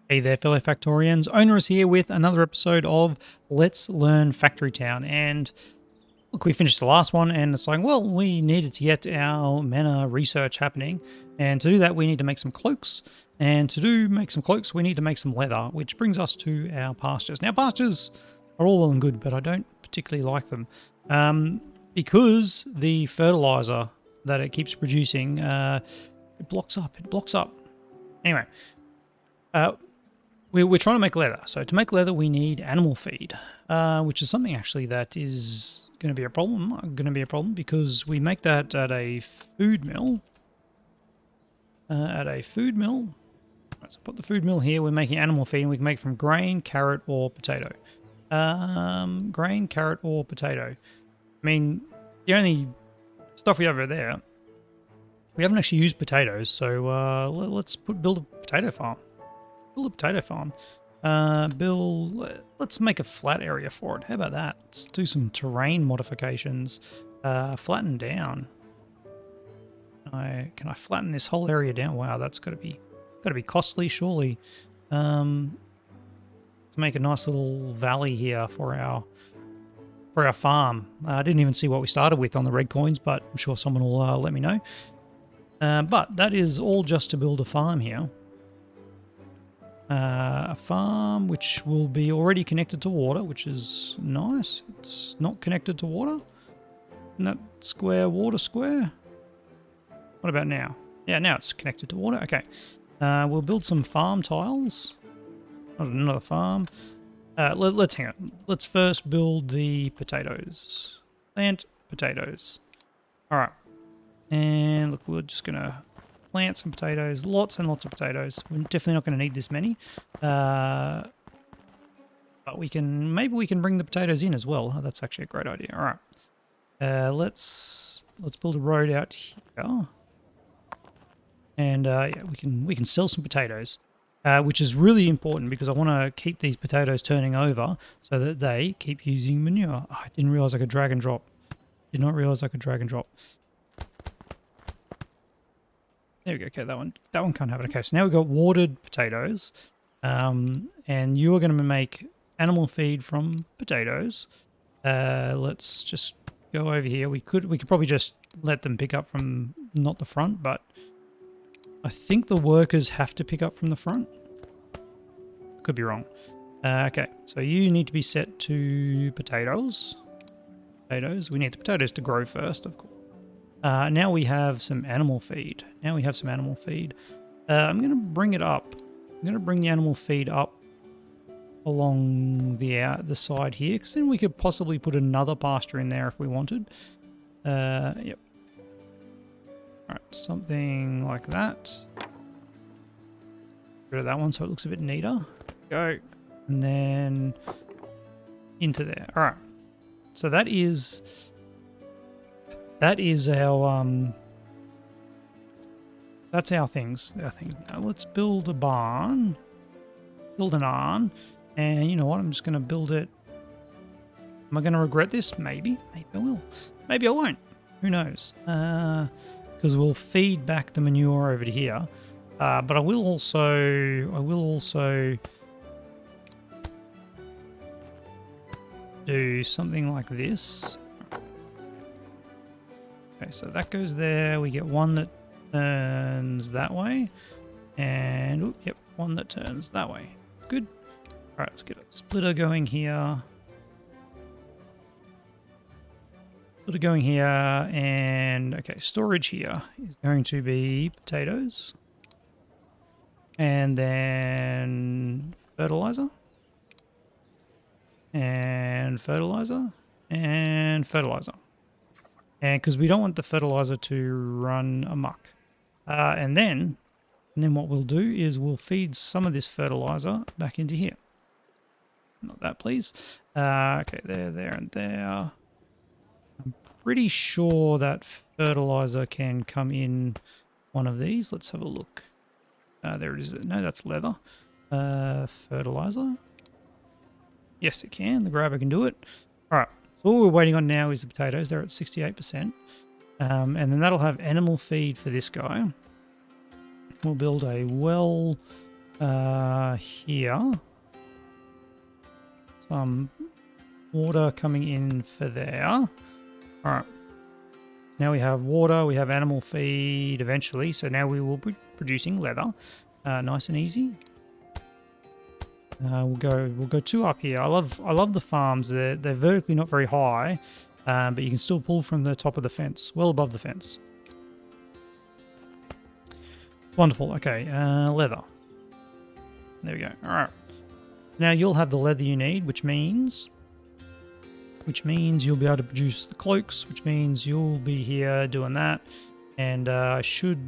Hey there, fellow Factorians. Owner is here with another episode of Let's Learn Factory Town. And look, we finished the last one, and it's like, well, we needed to get our mana research happening. And to do that, we need to make some cloaks. And to make some cloaks, we need to make some leather, which brings us to our pastures. Now, pastures are all well and good, but I don't particularly like them because the fertilizer that it keeps producing, it blocks up. It blocks up. Anyway. We're trying to make leather. So to make leather, we need animal feed, which is something actually that is going to be a problem. Because we make that at a food mill. Right, so put the food mill here. We're making animal feed, and we can make from grain, carrot, or potato. Grain, carrot, or potato. I mean, the only stuff we have over there, we haven't actually used potatoes. So let's build a potato farm. Build a potato farm. Let's make a flat area for it. How about that? Let's do some terrain modifications. Flatten down. Can I flatten this whole area down? Wow, that's got to be costly, surely. To make a nice little valley here for our farm. I didn't even see what we started with on the red coins, but I'm sure someone will let me know. But that is all just to build a farm here. A farm which will be already connected to water, which is nice. It's not connected to water. Isn't that square water square? What about now? Yeah, now it's connected to water. Okay. We'll build some farm tiles. Another farm. Let's hang on. Let's first build the potatoes. Plant potatoes. All right. And look, we're just going to plant some potatoes, lots and lots of potatoes. We're definitely not going to need this many, but maybe we can bring the potatoes in as well. Oh, that's actually a great idea. All right, let's build a road out here, and yeah, we can sell some potatoes, which is really important because I want to keep these potatoes turning over so that they keep using manure. Oh, I didn't realize I could drag and drop. Did not realize I could drag and drop. There we go. Okay, that one can't have it. Okay, so now we've got watered potatoes, and you are going to make animal feed from potatoes. Let's just go over here. We could probably just let them pick up from not the front, but I think the workers have to pick up from the front. Could be wrong. Okay, so you need to be set to potatoes. Potatoes. We need the potatoes to grow first, of course. Now we have some animal feed. I'm going to bring it up. I'm going to bring the animal feed up along the side here, because then we could possibly put another pasture in there if we wanted. Yep. All right, something like that. Get rid of that one so it looks a bit neater. Go. And then into there. All right. So that is our that's our things. Now let's build a barn. Build an barn. And you know what? I'm just gonna build it. Am I gonna regret this? Maybe. Maybe I will. Maybe I won't. Who knows? Because we'll feed back the manure over to here. But I will also do something like this. Okay, so that goes there. We get one that turns that way. And, yep, one that turns that way. Good. All right, let's get a splitter going here. And, okay, storage here is going to be potatoes. And then fertilizer. And fertilizer. And fertilizer. And because we don't want the fertilizer to run amok. And then what we'll do is we'll feed some of this fertilizer back into here. Not that, please. Okay, there, and there. I'm pretty sure that fertilizer can come in one of these. Let's have a look. There it is. No, that's leather. Fertilizer. Yes, it can. The grabber can do it. All right. So all we're waiting on now is the potatoes. They're at 68%. And then that'll have animal feed for this guy. We'll build a well here. Some water coming in for there. All right. Now we have water, we have animal feed eventually, so now we will be producing leather. Nice and easy. We'll go 2 up here. I love the farms. They're vertically not very high, but you can still pull from the top of the fence, well above the fence. Wonderful. Okay, leather. There we go. All right. Now you'll have the leather you need, which means you'll be able to produce the cloaks, which means you'll be here doing that, and I should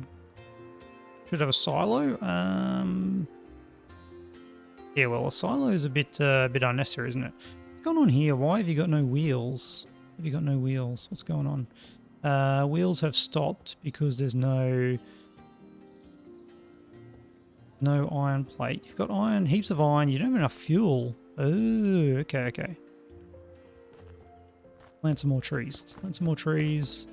have a silo. Yeah, well, a silo is a bit unnecessary, isn't it? What's going on here? Why have you got no wheels? Have you got no wheels? What's going on? Wheels have stopped because there's no iron plate. You've got iron, heaps of iron. You don't have enough fuel. Oh, okay. Plant some more trees. Let's plant some more trees.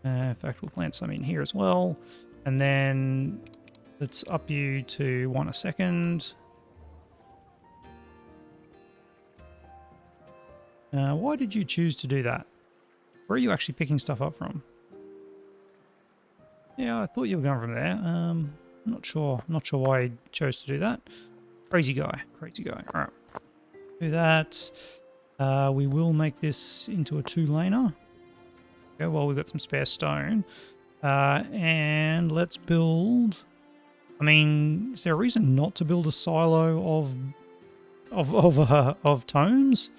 In fact, we'll plant some in here as well. And then let's up you to 1 a second. Why did you choose to do that? Where are you actually picking stuff up from? Yeah, I thought you were going from there. I'm not sure why you chose to do that. Crazy guy. All right. Do that. We will make this into a 2-laner. Okay, well, we've got some spare stone. And let's build... I mean, is there a reason not to build a silo of tomes?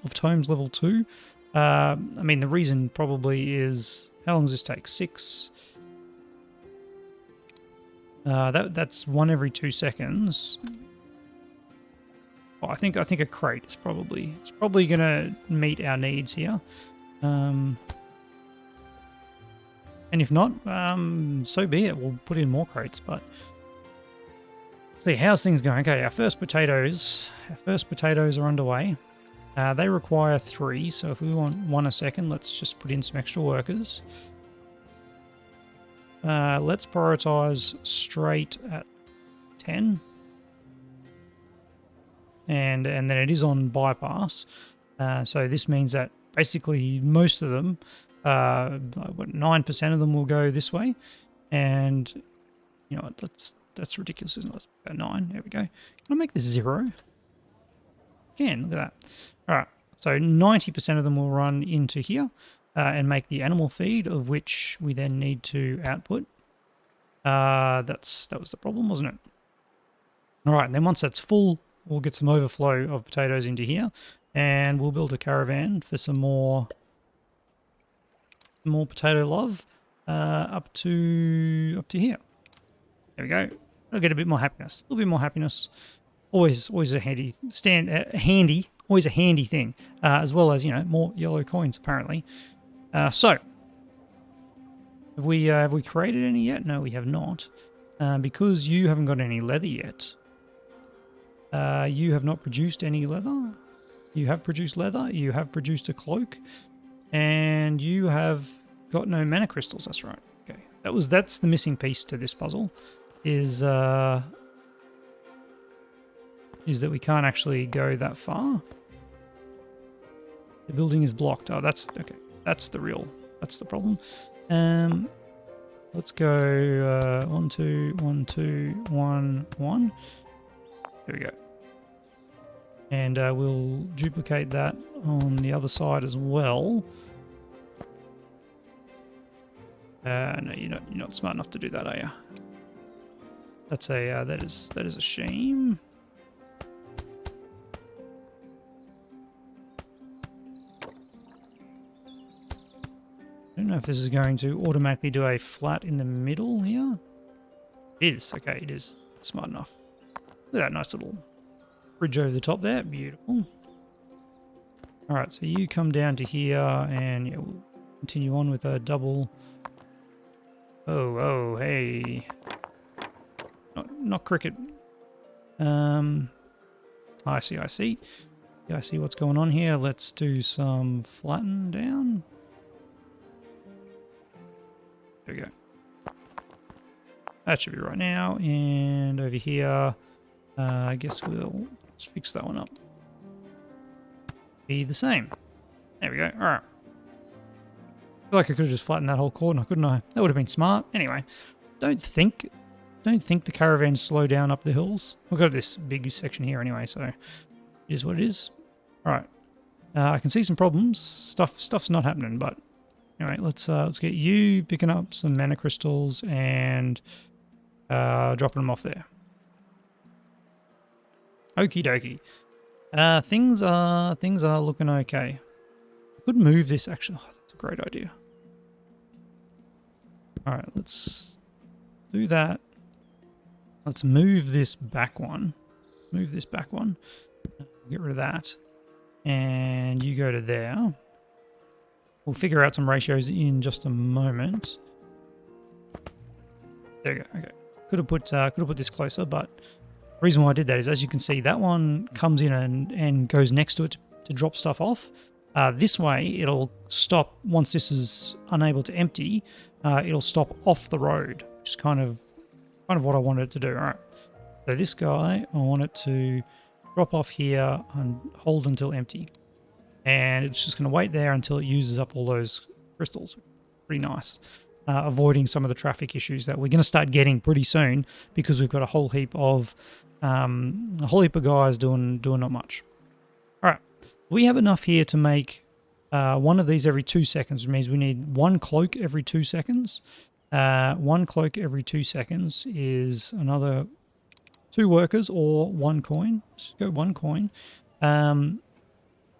Of tomes level 2? I mean, the reason probably is... How long does this take? 6... that's 1 every 2 seconds. Oh, I think a crate is probably gonna meet our needs here. And if not, so be it. We'll put in more crates. But see, how's things going? Okay, our first potatoes are underway. They require 3, so if we want 1 a second, let's just put in some extra workers. Let's prioritize straight at 10. And then it is on bypass. So this means that basically most of them, 9% of them will go this way. And you know what, that's ridiculous, isn't it? Let's put 9. There we go. Can I make this 0? Can, look at that. All right, so 90% of them will run into here and make the animal feed, of which we then need to output. That was the problem, wasn't it? All right, and then once that's full, we'll get some overflow of potatoes into here, and we'll build a caravan for some more potato love up to here. There we go. I'll get a bit more happiness, a little bit more happiness. Always a handy always a handy thing, as well as, you know, more yellow coins apparently. So have we created any yet? No, we have not, because you haven't got any leather yet. You have not produced any leather. You have produced leather. You have produced a cloak, and you have got no mana crystals. That's right. Okay, that's the missing piece to this puzzle, is that we can't actually go that far. The building is blocked. Oh, that's okay. That's the problem. Let's go 1, 2, 1, 2, 1, 1. There we go. And we'll duplicate that on the other side as well. No, you're not smart enough to do that, are you? That's that is a shame. I don't know if this is going to automatically do a flat in the middle here. It is. Okay, it is smart enough. Look at that nice little bridge over the top there. Beautiful. All right, so you come down to here, and yeah, we'll continue on with a double. Oh, hey. Not cricket. I see. Yeah, I see what's going on here. Let's do some flatten down. There we go. that should be right now. And over here, I guess we'll just fix that one up. Be the same. There we go. All right. I feel like I could have just flattened that whole corner, couldn't I? That would have been smart. Anyway, don't think the caravans slow down up the hills. We've got this big section here anyway, so it is what it is. All right. I can see some problems. Stuff's not happening, but anyway, let's get you picking up some mana crystals and dropping them off there. Okie dokie. Things are looking okay. I could move this actually. Oh, that's a great idea. All right, let's do that. Let's move this back one. Move this back one. Get rid of that. And you go to there. We'll figure out some ratios in just a moment. There we go. Okay. Could have put this closer, but the reason why I did that is, as you can see, that one comes in and goes next to it to drop stuff off. This way, it'll stop once this is unable to empty. It'll stop off the road, which is kind of what I wanted it to do. All right. So this guy, I want it to drop off here and hold until empty. And it's just going to wait there until it uses up all those crystals. Pretty nice. Avoiding some of the traffic issues that we're going to start getting pretty soon because we've got a whole heap of guys doing not much. All right. We have enough here to make one of these every 2 seconds, which means we need one cloak every 2 seconds. One cloak every 2 seconds is another 2 workers or 1 coin. Let's go 1 coin.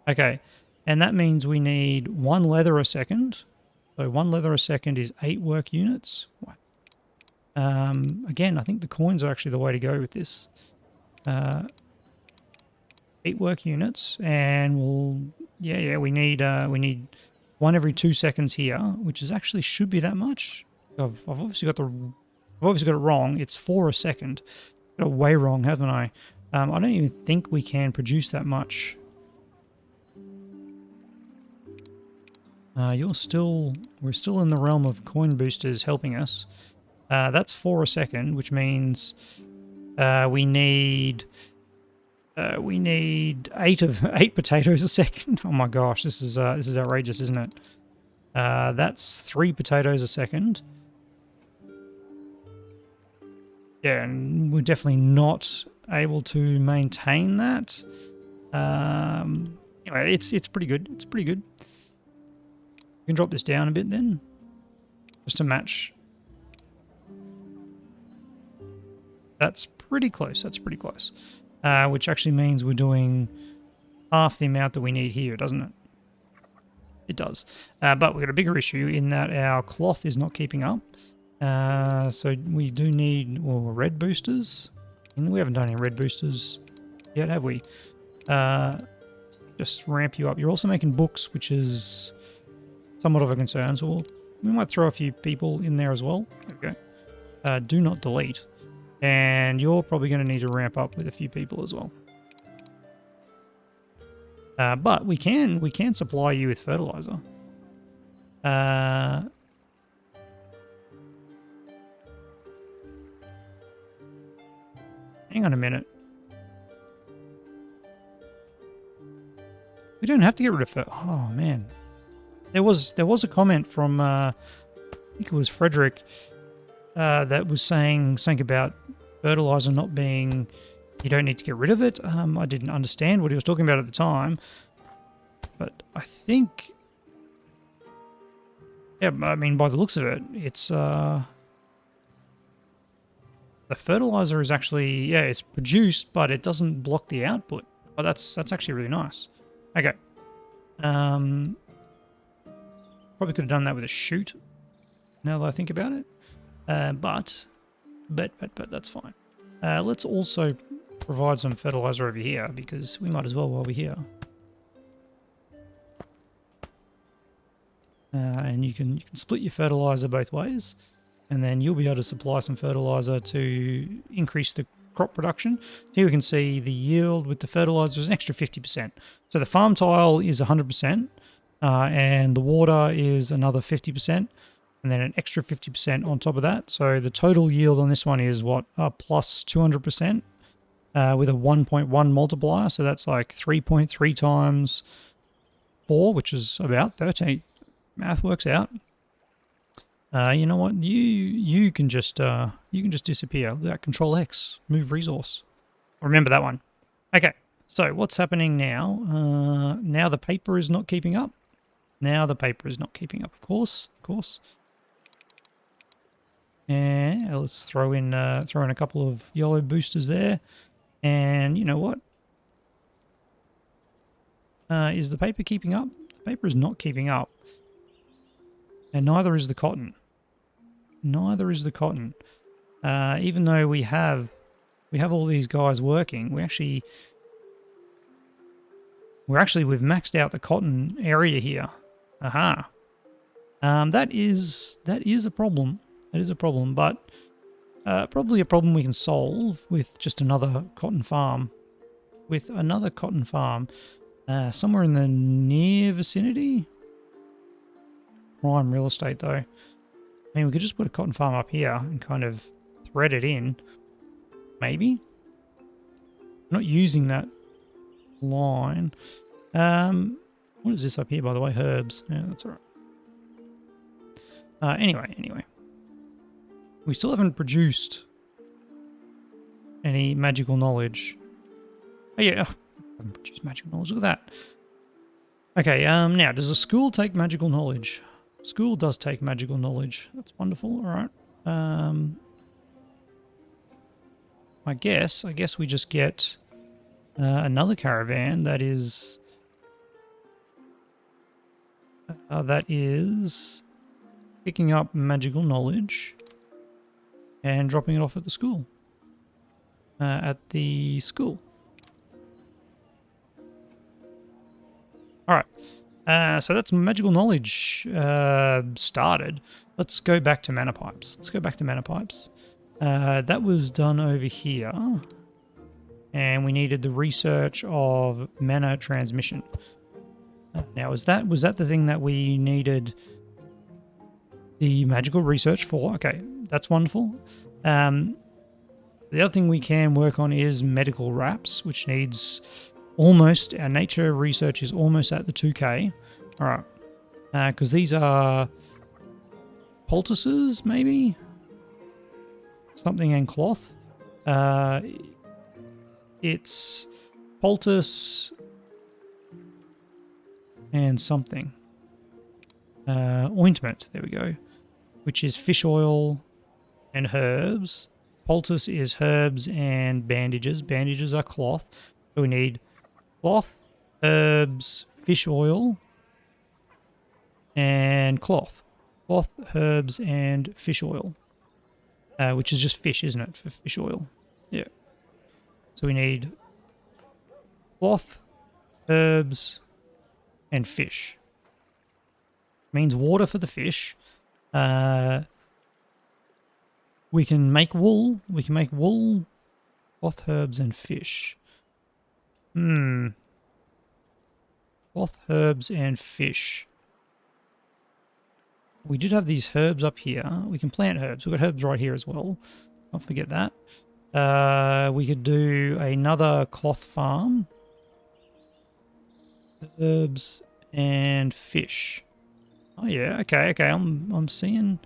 Okay, and that means we need 1 leather a second. So 1 leather a second is 8 work units. Again, I think the coins are actually the way to go with this. 8 work units, and we need 1 every 2 seconds here, which is actually should be that much. I've obviously got it wrong. It's 4 a second. Got it way wrong, haven't I? I don't even think we can produce that much. We're still in the realm of coin boosters helping us. That's 4 a second, which means we need 8 potatoes a second. Oh my gosh, this is outrageous, isn't it? That's 3 potatoes a second. Yeah, and we're definitely not able to maintain that. Anyway, it's pretty good. It's pretty good. We can drop this down a bit then, just to match. That's pretty close. That's pretty close. Which actually means we're doing half the amount that we need here, doesn't it? It does. But we've got a bigger issue in that our cloth is not keeping up. So we do need red boosters. And we haven't done any red boosters yet, have we? Just ramp you up. You're also making books, which is somewhat of a concern. So we might throw a few people in there as well. Okay. Do not delete. And you're probably going to need to ramp up with a few people as well. But we can supply you with fertilizer. Hang on a minute. We don't have to get rid of fertilizer. Oh man, there was a comment from I think it was Frederick that was saying something about fertilizer not being. You don't need to get rid of it. I didn't understand what he was talking about at the time, but I think, yeah, I mean, by the looks of it, it's the fertilizer is actually, yeah, it's produced, but it doesn't block the output. Oh, that's actually really nice. Okay, probably could have done that with a chute. Now that I think about it, but that's fine. Let's also provide some fertilizer over here because we might as well while we're here. And you can split your fertilizer both ways, and then you'll be able to supply some fertilizer to increase the crop production. Here we can see the yield with the fertilizer is an extra 50%. So the farm tile is 100%, and the water is another 50%. and then an extra 50% on top of that. So the total yield on this one is what? Plus 200% with a 1.1 multiplier. So that's like 3.3 times 4, which is about 13. Math works out. You know what? You can just disappear. That Control X, move resource. Remember that one. Okay. So what's happening now? Now the paper is not keeping up. Now the paper is not keeping up. Of course. And let's throw in a couple of yellow boosters there. And you know what? Is the paper keeping up? The paper is not keeping up. And neither is the cotton. Neither is the cotton. Even though we have all these guys working, we've maxed out the cotton area here. Aha. That is a problem. That is a problem, but probably a problem we can solve with just another cotton farm. Somewhere in the near vicinity. Prime real estate, though. I mean, we could just put a cotton farm up here and kind of thread it in. Maybe. I'm not using that line. What is this up here, by the way? Herbs. Yeah, that's all right. Anyway. We still haven't produced any magical knowledge. Oh, yeah. I haven't produced magical knowledge. Look at that. Okay, now, does a school take magical knowledge? School does take magical knowledge. That's wonderful. All right. I guess we just get another caravan that is picking up magical knowledge and dropping it off at the school. All right. So that's magical knowledge started. Let's go back to mana pipes. That was done over here. And we needed the research of mana transmission. Now, was that the thing that we needed the magical research for? Okay, that's wonderful. The other thing we can work on is medical wraps, which needs almost, our nature research is almost at the 2k. All right, because these are poultices, maybe? Something and cloth. It's poultice and something. Ointment, there we go. Which is fish oil and herbs. Poultice is herbs and bandages. Bandages are cloth. So we need cloth, herbs, fish oil, and cloth. Cloth, herbs, and fish oil. Which is just fish, isn't it? For fish oil. Yeah. So we need cloth, herbs, and fish. Means water for the fish. We can make wool. Cloth, herbs, and fish. Cloth, herbs, and fish. We did have these herbs up here. We can plant herbs. We've got herbs right here as well. Don't forget that. We could do another cloth farm. Herbs and fish. Oh yeah, okay. I'm seeing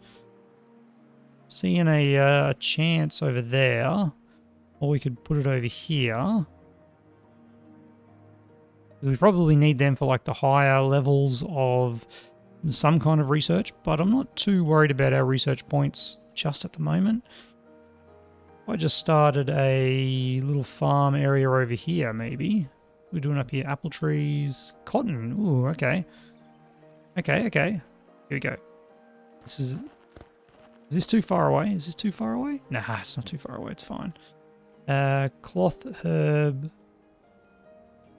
a chance over there, or we could put it over here. We probably need them for like the higher levels of some kind of research, but I'm not too worried about our research points just at the moment. I just started a little farm area over here, maybe. We're doing up here apple trees, cotton. Ooh, okay. Okay. Here we go. Is this too far away? Nah, it's not too far away. It's fine. Cloth, herb.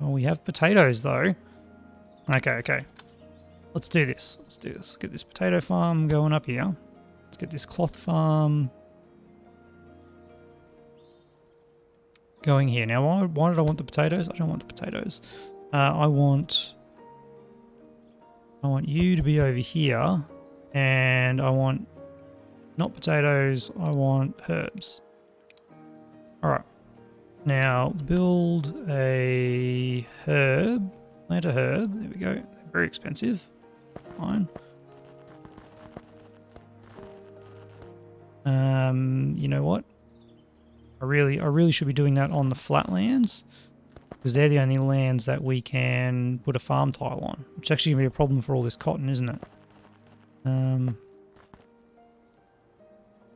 Oh, we have potatoes though. Okay. Let's do this. Get this potato farm going up here. Let's get this cloth farm going here. Now, why did I want the potatoes? I don't want the potatoes. I want you to be over here. And I want not potatoes, I want herbs. Alright. Now build a herb. Plant a herb. There we go. Very expensive. Fine. You know what? I really should be doing that on the flatlands, because they're the only lands that we can put a farm tile on, which is actually going to be a problem for all this cotton, isn't it?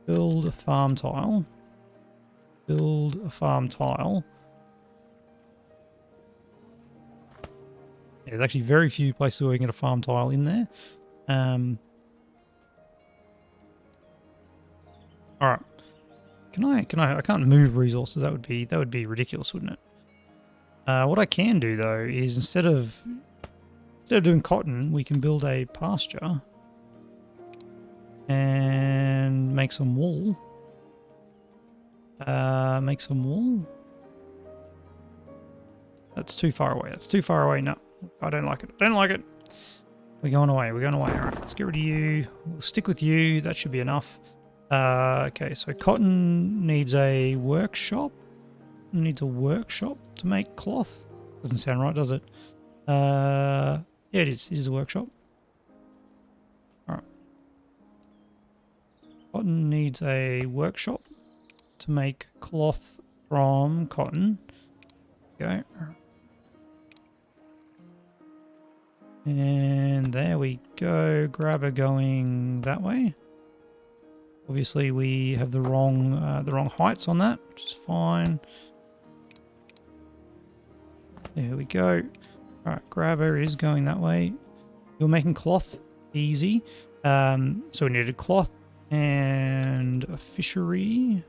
Build a farm tile. Build a farm tile. Yeah, there's actually very few places where we can get a farm tile in there. Alright. I can't move resources. That would be ridiculous, wouldn't it? What I can do though is instead of doing cotton, we can build a pasture and make some wool. Make some wool. That's too far away. That's too far away. No, I don't like it. I don't like it. We're going away. We're going away. All right, let's get rid of you. We'll stick with you. That should be enough. Okay, so cotton needs a workshop. Needs a workshop to make cloth. Doesn't sound right, does it? Yeah, it is. It is a workshop. All right. Cotton needs a workshop to make cloth from cotton. Go. And there we go. Grabber going that way. Obviously, we have the wrong heights on that, which is fine. There we go. All right, grabber is going that way. You're making cloth easy. So we needed cloth and a fishery.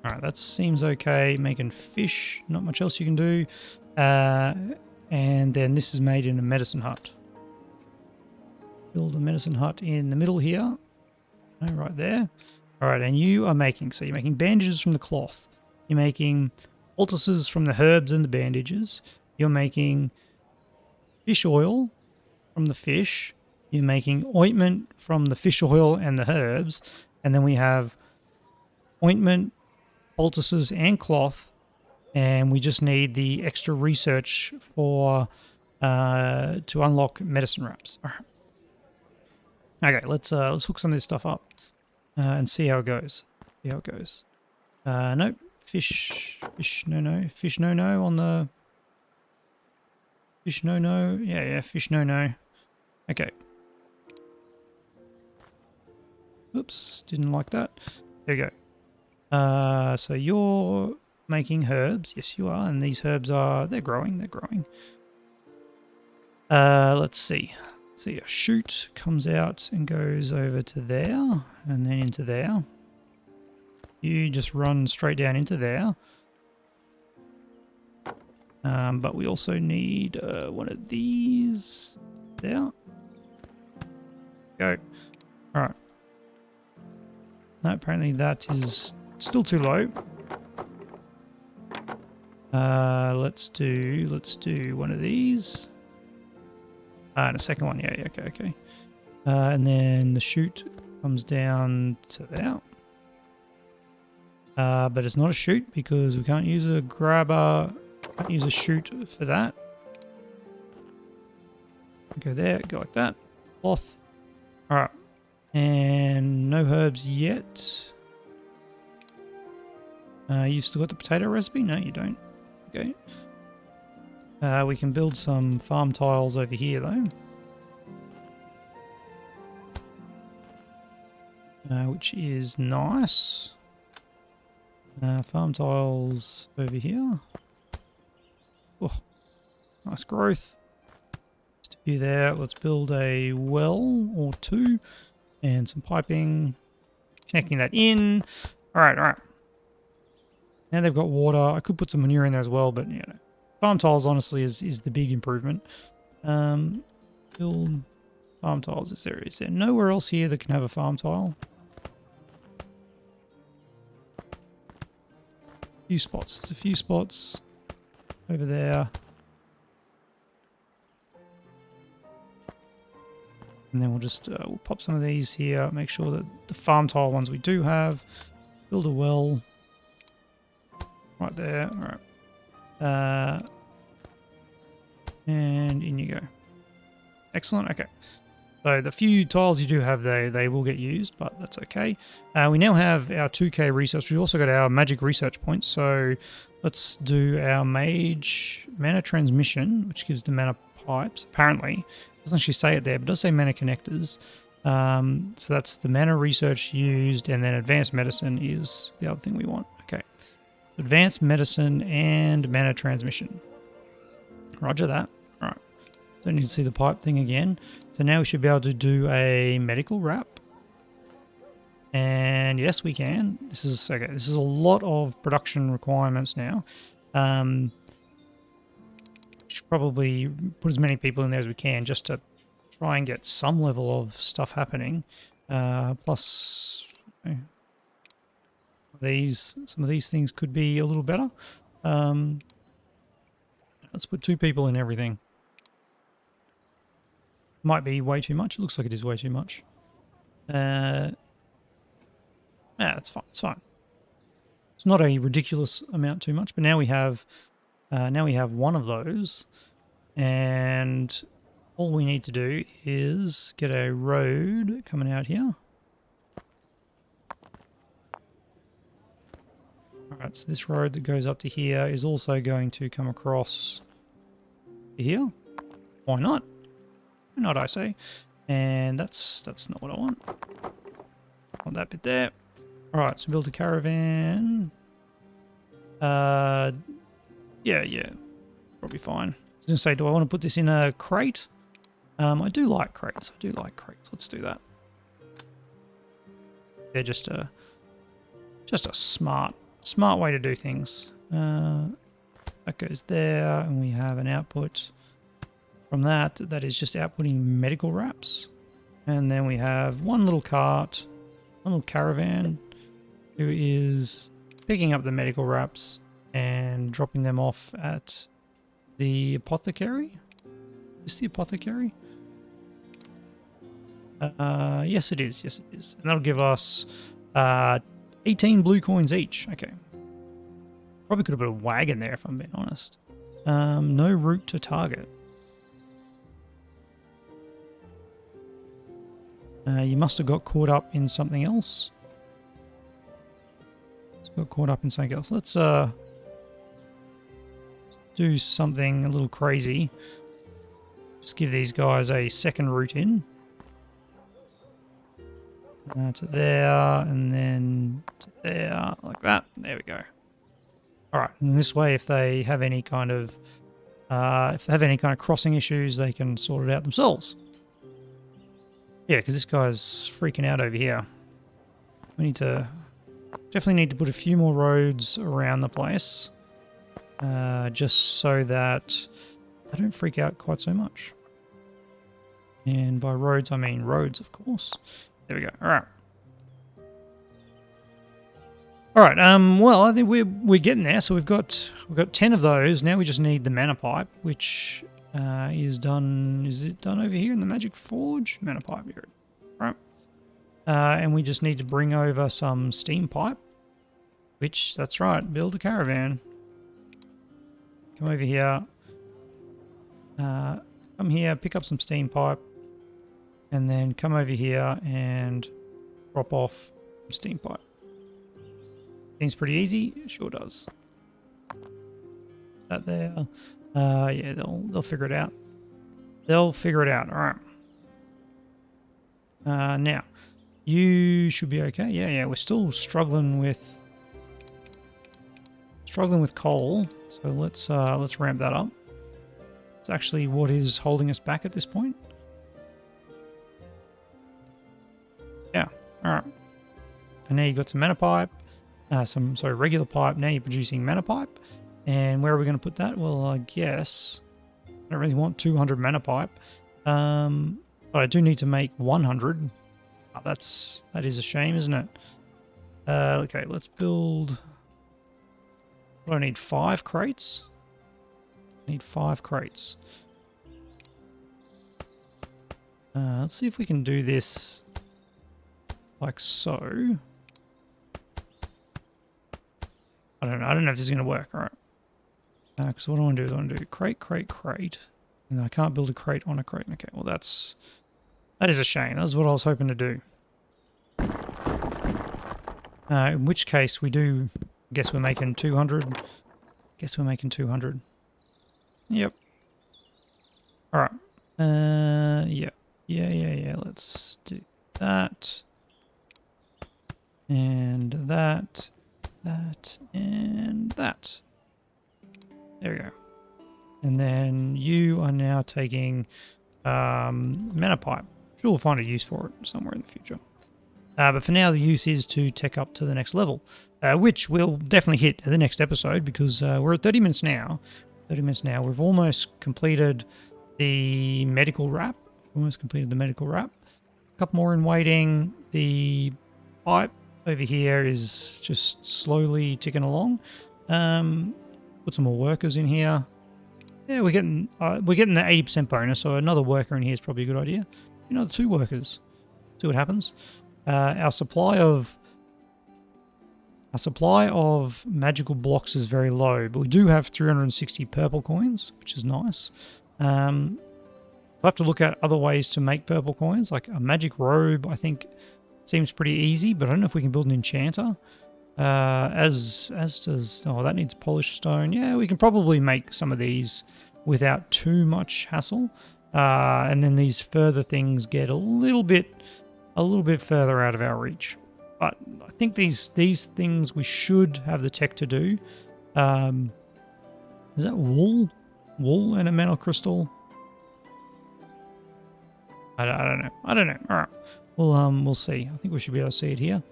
All right, that seems okay. Making fish, not much else you can do. And then this is made in a medicine hut. Build a medicine hut in the middle here. Oh, right there. All right, and you are making, so you're making bandages from the cloth. You're making poultices from the herbs and the bandages. You're making fish oil from the fish. You're making ointment from the fish oil and the herbs. And then we have ointment, poultices, and cloth. And we just need the extra research for to unlock medicine wraps. All right. Okay, let's hook some of this stuff up and see how it goes. See how it goes. Nope. Fish no fish no on the fish no. Yeah, fish no. Okay. Oops, didn't like that. There you go. So you're making herbs. Yes, you are, and these herbs they're growing. Let's see. See, a shoot comes out and goes over to there, and then into there. You just run straight down into there. But we also need one of these there. Go. All right. No, apparently that is still too low. Let's do one of these. And a second one, yeah, okay. And then the chute comes down to there. But it's not a chute because we can't use a grabber, can't use a chute for that. Go there, go like that. Cloth. Alright. And no herbs yet. You've still got the potato recipe? No, you don't. Okay. We can build some farm tiles over here though. Which is nice. Farm tiles over here. Oh, nice growth. Just a few there. Let's build a well or two and some piping. Connecting that in. Alright. Now they've got water. I could put some manure in there as well, but you know. Farm tiles, honestly, is the big improvement. Build farm tiles. Is there nowhere else here that can have a farm tile? Few spots. There's a few spots over there. And then we'll just we'll pop some of these here, make sure that the farm tile ones we do have, build a well right there. All right. And in you go. Excellent. Okay. So the few tiles you do have there, they will get used, but that's okay. We now have our 2k research. We've also got our magic research points. So let's do our mage mana transmission, which gives the mana pipes. Apparently, it doesn't actually say it there, but it does say mana connectors. So that's the mana research used, and then advanced medicine is the other thing we want. Okay. Advanced medicine and mana transmission. Roger that. All right. Don't need to see the pipe thing again. So now we should be able to do a medical wrap. And yes, we can. This is okay. This is a lot of production requirements now. Should probably put as many people in there as we can just to try and get some level of stuff happening. Plus, okay, some of these things could be a little better. Let's put 2 people in everything. Might be way too much. It looks like it is way too much. Yeah, it's fine. It's fine. It's not a ridiculous amount too much, but now we have one of those, and all we need to do is get a road coming out here. All right, so this road that goes up to here is also going to come across to here. Why not? Not, I say. And that's not what I want. I want that bit there. Alright, so build a caravan. Yeah, probably fine. I was going to say, do I want to put this in a crate? I do like crates. Let's do that. They're just a smart way to do things. That goes there, and we have an output from that is just outputting medical wraps. And then we have one little cart, one little caravan, who is picking up the medical wraps and dropping them off at the apothecary. Is the apothecary? Yes, it is. Yes, it is. And that'll give us 18 blue coins each. Okay. Probably could have put a wagon there if I'm being honest. No route to target. You must have got caught up in something else. Let's do something a little crazy. Just give these guys a second route in. To there, and then to there, like that. There we go. All right, and this way, if they have any kind of crossing issues, they can sort it out themselves. Yeah, because this guy's freaking out over here. We definitely need to put a few more roads around the place, just so that I don't freak out quite so much. And by roads, I mean roads, of course. There we go. All right. All right. Well, I think we're getting there. So we've got 10 of those. Now we just need the mana pipe, which is done. Is it done over here in the Magic Forge? Mana pipe here. All right. And we just need to bring over some steam pipe, which, that's right, build a caravan. Come over here. Come here, pick up some steam pipe, and then come over here and drop off some steam pipe. Seems pretty easy. Sure does. That there. Yeah, they'll figure it out. They'll figure it out. All right. Now, you should be okay. Yeah. We're still struggling with coal. So let's ramp that up. It's actually what is holding us back at this point. Yeah. All right. And now you've got some mana pipe. Regular pipe. Now you're producing mana pipe. And where are we going to put that? Well, I guess I don't really want 200 mana pipe. But I do need to make 100. Oh, that is a shame, isn't it? Okay, let's build. What do I need? 5 crates? I need 5 crates. Let's see if we can do this like so. I don't know. I don't know if this is going to work. All right. Because what I want to do is I want to do crate, crate, crate. And I can't build a crate on a crate. Okay, well that is a shame. That's what I was hoping to do. In which case we do, guess we're making 200. Guess we're making 200. Yep. All right. Yeah. Yeah. Let's do that. And that. That. And that. There we go. And then you are now taking mana pipe. Sure, we'll find a use for it somewhere in the future. But for now, the use is to tech up to the next level, which we'll definitely hit in the next episode because we're at 30 minutes now. 30 minutes now. We've almost completed the medical wrap. A couple more in waiting. The pipe over here is just slowly ticking along. Put some more workers in here. Yeah, we're getting the 80% bonus, so another worker in here is probably a good idea. Another 2 workers. See what happens. Our supply of magical blocks is very low, but we do have 360 purple coins, which is nice. We'll have to look at other ways to make purple coins, like a magic robe. I think seems pretty easy, but I don't know if we can build an enchanter. As does, oh, that needs polished stone. Yeah, we can probably make some of these without too much hassle. And then these further things get a little bit further out of our reach. But I think these things we should have the tech to do. Is that wool? Wool and a metal crystal? I don't know. All right. We'll see. I think we should be able to see it here.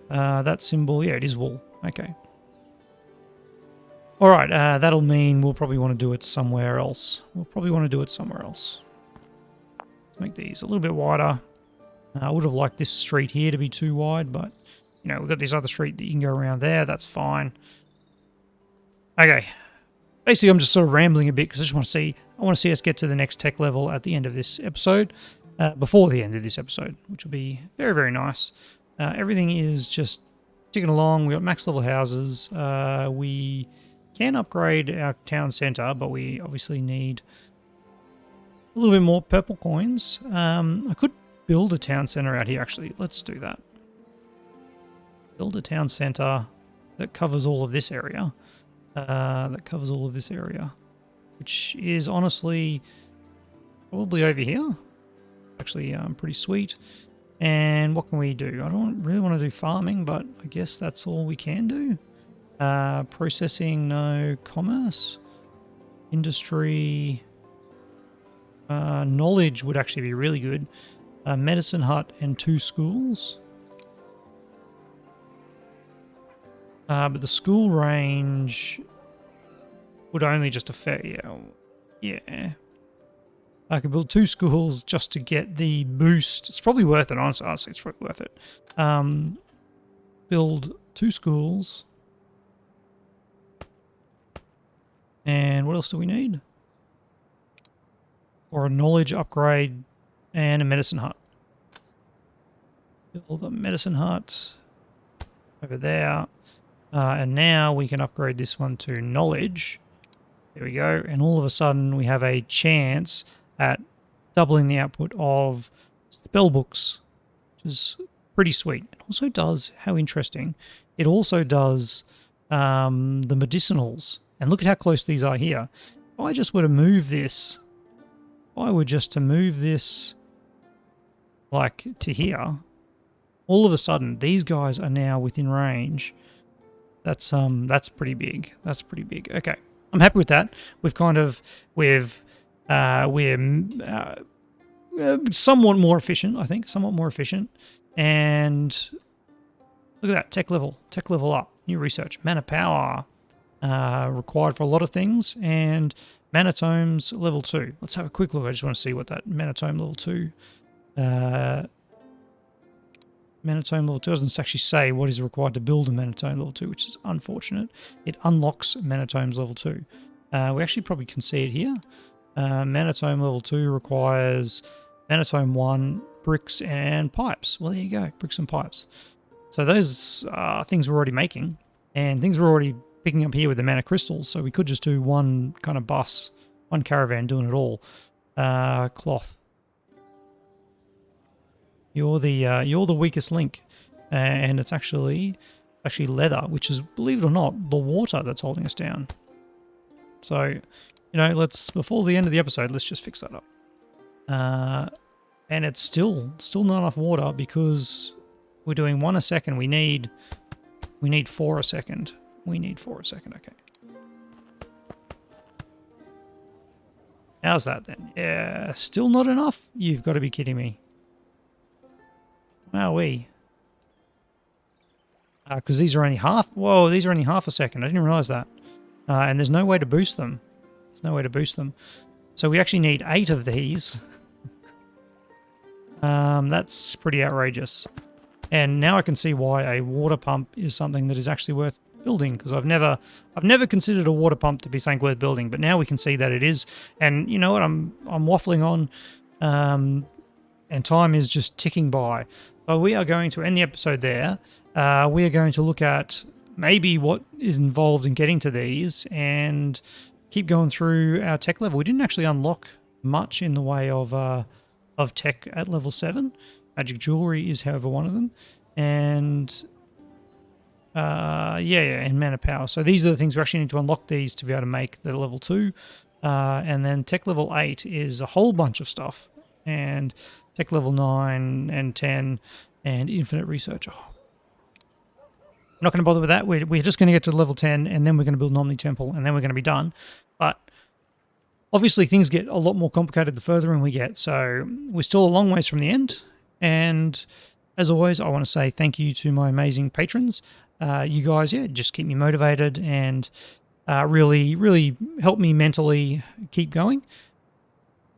That symbol, yeah, it is wool. Okay. All right, that'll mean we'll probably want to do it somewhere else. Let's make these a little bit wider. I would have liked this street here to be too wide, but, you know, we've got this other street that you can go around there. That's fine. Okay. Basically, I'm just sort of rambling a bit because I want to see us get to the next tech level at the end of this episode, before the end of this episode, which will be very, very nice. Everything is just ticking along. We've got max level houses. We can upgrade our town centre, but we obviously need a little bit more purple coins. I could build a town centre out here, actually. Let's do that. Build a town centre that covers all of this area. Which is honestly probably over here. Actually, pretty sweet. And what can we do? I don't really want to do farming, but I guess that's all we can do. Processing, no. Commerce. Industry. Knowledge would actually be really good. Medicine hut and 2 schools. But the school range would only just affect... Yeah. I could build 2 schools just to get the boost. It's probably worth it, honestly. It's probably worth it. Build 2 schools. And what else do we need? Or a knowledge upgrade and a medicine hut. Build a medicine hut over there. And now we can upgrade this one to knowledge. There we go. And all of a sudden we have a chance at doubling the output of spell books, which is pretty sweet. It also does, how interesting, it also does the medicinals. And look at how close these are here. If I just were to move this, like to here, all of a sudden these guys are now within range. That's pretty big. That's pretty big. Okay, I'm happy with that. We're somewhat more efficient, I think. And look at that, tech level up. New research, mana power required for a lot of things, and manatomes level 2. Let's have a quick look. I just want to see what that manatome level 2. Manatome level 2 doesn't actually say what is required to build a manatome level 2, which is unfortunate. It unlocks manatomes level 2. We actually probably can see it here. Manatome level 2 requires Vanatome 1, bricks and pipes. Well, there you go, bricks and pipes. So those things we're already making, and things we're already picking up here with the mana crystals. So we could just do one kind of bus, one caravan doing it all. Cloth. You're the weakest link, and it's actually leather, which is, believe it or not, the water that's holding us down. So, you know, let's, before the end of the episode, let's just fix that up. And it's still not enough water because we're doing 1 a second. We need 4 a second. We need 4 a second. Okay. How's that then? Yeah, still not enough? You've got to be kidding me. Wowee. Because these are only half. Whoa, these are only half a second. I didn't realize that. And there's no way to boost them. There's no way to boost them. So we actually need 8 of these. That's pretty outrageous. And now I can see why a water pump is something that is actually worth building, because I've never considered a water pump to be something worth building, but now we can see that it is. And you know what? I'm waffling on, and time is just ticking by. So we are going to end the episode there. We are going to look at maybe what is involved in getting to these and keep going through our tech level. We didn't actually unlock much in the way of tech at level 7. Magic jewelry is, however, one of them. And and mana power. So these are the things we actually need to unlock these to be able to make the level 2. And then tech level 8 is a whole bunch of stuff. And tech level 9 and 10 and infinite research. Oh. I'm not going to bother with that. We're just going to get to level 10 and then we're going to build an Omni Temple and then we're going to be done. But obviously things get a lot more complicated the further in we get. So we're still a long ways from the end. And as always, I want to say thank you to my amazing patrons. You guys, just keep me motivated and really, really help me mentally keep going.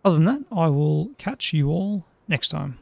Other than that, I will catch you all next time.